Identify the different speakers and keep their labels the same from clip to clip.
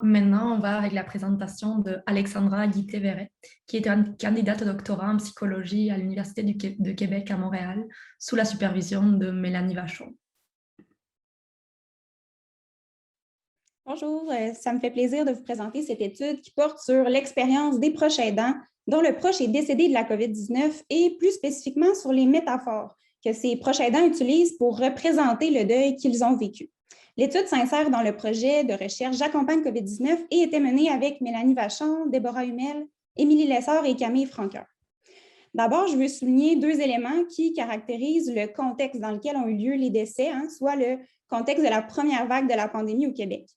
Speaker 1: Maintenant, on va avec la présentation de Alexandra Guité-Verret, qui est une candidate au doctorat en psychologie à l'Université de Québec à Montréal, sous la supervision de Mélanie Vachon.
Speaker 2: Bonjour, ça me fait plaisir de vous présenter cette étude qui porte sur l'expérience des proches aidants dont le proche est décédé de la COVID-19 et plus spécifiquement sur les métaphores que ces proches aidants utilisent pour représenter le deuil qu'ils ont vécu. L'étude s'insère dans le projet de recherche J'accompagne COVID-19 et était menée avec Mélanie Vachon, Déborah Hummel, Émilie Lessard et Camille Franqueur. D'abord, je veux souligner deux éléments qui caractérisent le contexte dans lequel ont eu lieu les décès, soit le contexte de la première vague de la pandémie au Québec.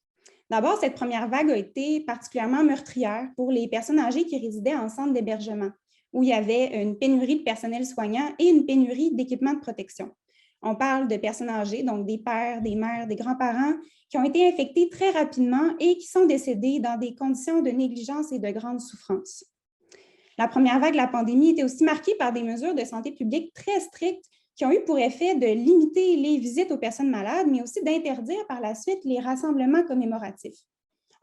Speaker 2: D'abord, cette première vague a été particulièrement meurtrière pour les personnes âgées qui résidaient en centre d'hébergement, où il y avait une pénurie de personnel soignant et une pénurie d'équipements de protection. On parle de personnes âgées, donc des pères, des mères, des grands-parents, qui ont été infectés très rapidement et qui sont décédés dans des conditions de négligence et de grande souffrance. La première vague de la pandémie était aussi marquée par des mesures de santé publique très strictes qui ont eu pour effet de limiter les visites aux personnes malades, mais aussi d'interdire par la suite les rassemblements commémoratifs.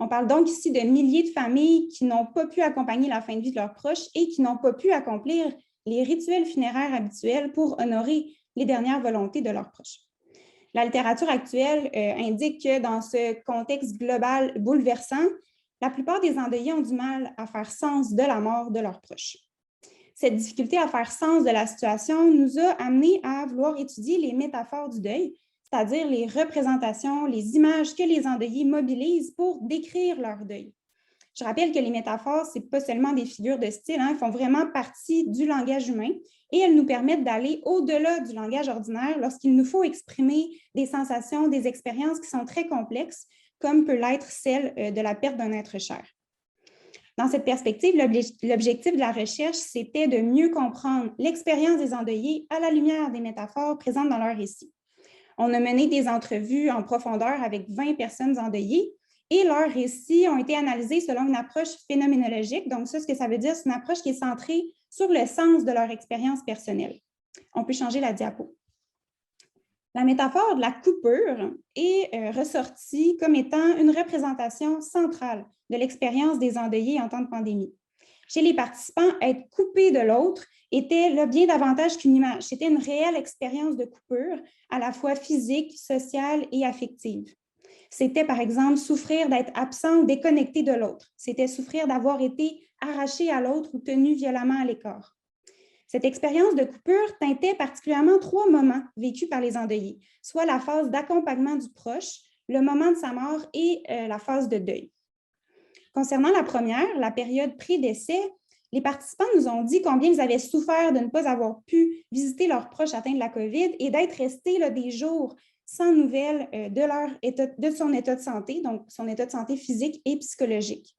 Speaker 2: On parle donc ici de milliers de familles qui n'ont pas pu accompagner la fin de vie de leurs proches et qui n'ont pas pu accomplir les rituels funéraires habituels pour honorer les dernières volontés de leurs proches. La littérature actuelle indique que dans ce contexte global bouleversant, la plupart des endeuillés ont du mal à faire sens de la mort de leurs proches. Cette difficulté à faire sens de la situation nous a amenés à vouloir étudier les métaphores du deuil, c'est-à-dire les représentations, les images que les endeuillés mobilisent pour décrire leur deuil. Je rappelle que les métaphores, ce n'est pas seulement des figures de style, elles font vraiment partie du langage humain et elles nous permettent d'aller au-delà du langage ordinaire lorsqu'il nous faut exprimer des sensations, des expériences qui sont très complexes, comme peut l'être celle de la perte d'un être cher. Dans cette perspective, l'objectif de la recherche, c'était de mieux comprendre l'expérience des endeuillés à la lumière des métaphores présentes dans leur récit. On a mené des entrevues en profondeur avec 20 personnes endeuillées et leurs récits ont été analysés selon une approche phénoménologique. Donc, ça, ce que ça veut dire, c'est une approche qui est centrée sur le sens de leur expérience personnelle. On peut changer la diapo. La métaphore de la coupure est ressortie comme étant une représentation centrale de l'expérience des endeuillés en temps de pandémie. Chez les participants, être coupé de l'autre était là bien davantage qu'une image. C'était une réelle expérience de coupure, à la fois physique, sociale et affective. C'était, par exemple, souffrir d'être absent ou déconnecté de l'autre. C'était souffrir d'avoir été arraché à l'autre ou tenu violemment à l'écart. Cette expérience de coupure teintait particulièrement 3 moments vécus par les endeuillés, soit la phase d'accompagnement du proche, le moment de sa mort et la phase de deuil. Concernant la première, la période pré-décès, les participants nous ont dit combien ils avaient souffert de ne pas avoir pu visiter leurs proches atteints de la COVID et d'être restés des jours sans nouvelles de son état de santé, donc son état de santé physique et psychologique.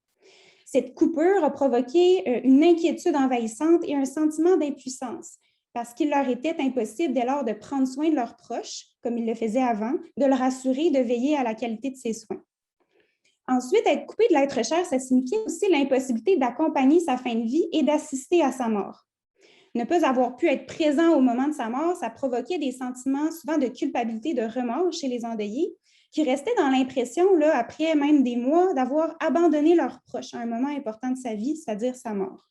Speaker 2: Cette coupure a provoqué une inquiétude envahissante et un sentiment d'impuissance parce qu'il leur était impossible dès lors de prendre soin de leurs proches, comme ils le faisaient avant, de le rassurer, de veiller à la qualité de ses soins. Ensuite, être coupé de l'être cher, ça signifiait aussi l'impossibilité d'accompagner sa fin de vie et d'assister à sa mort. Ne pas avoir pu être présent au moment de sa mort, ça provoquait des sentiments souvent de culpabilité, de remords chez les endeuillés, qui restaient dans l'impression, après même des mois, d'avoir abandonné leurs proches à un moment important de sa vie, c'est-à-dire sa mort.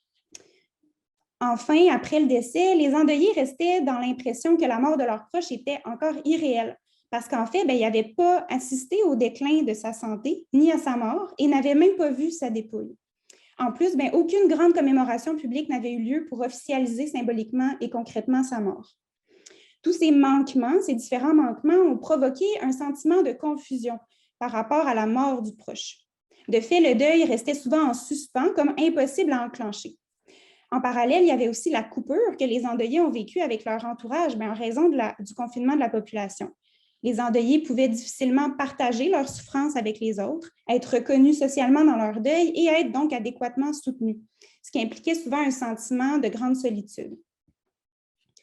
Speaker 2: Enfin, après le décès, les endeuillés restaient dans l'impression que la mort de leurs proches était encore irréelle, parce qu'en fait, ils n'avaient pas assisté au déclin de sa santé, ni à sa mort, et n'avaient même pas vu sa dépouille. En plus, aucune grande commémoration publique n'avait eu lieu pour officialiser symboliquement et concrètement sa mort. Tous ces manquements, ces différents manquements ont provoqué un sentiment de confusion par rapport à la mort du proche. De fait, le deuil restait souvent en suspens, comme impossible à enclencher. En parallèle, il y avait aussi la coupure que les endeuillés ont vécue avec leur entourage en raison du confinement de la population. Les endeuillés pouvaient difficilement partager leur souffrance avec les autres, être reconnus socialement dans leur deuil et être donc adéquatement soutenus, ce qui impliquait souvent un sentiment de grande solitude.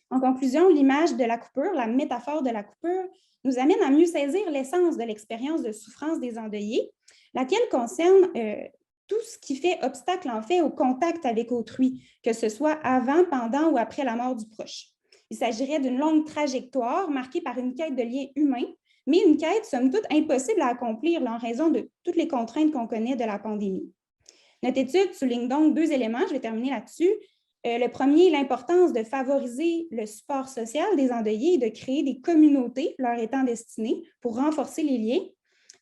Speaker 2: En conclusion, l'image de la coupure, la métaphore de la coupure, nous amène à mieux saisir l'essence de l'expérience de souffrance des endeuillés, laquelle concerne tout ce qui fait obstacle en fait au contact avec autrui, que ce soit avant, pendant ou après la mort du proche. Il s'agirait d'une longue trajectoire marquée par une quête de liens humains, mais une quête, somme toute, impossible à accomplir là, en raison de toutes les contraintes qu'on connaît de la pandémie. Notre étude souligne donc 2 éléments, je vais terminer là-dessus. Le premier, l'importance de favoriser le support social des endeuillés et de créer des communautés leur étant destinées pour renforcer les liens.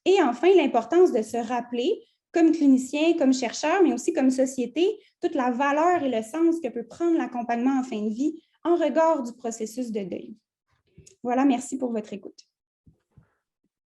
Speaker 2: Et enfin, l'importance de se rappeler, comme cliniciens, comme chercheurs, mais aussi comme société, toute la valeur et le sens que peut prendre l'accompagnement en fin de vie en regard du processus de deuil. Voilà, merci pour votre écoute.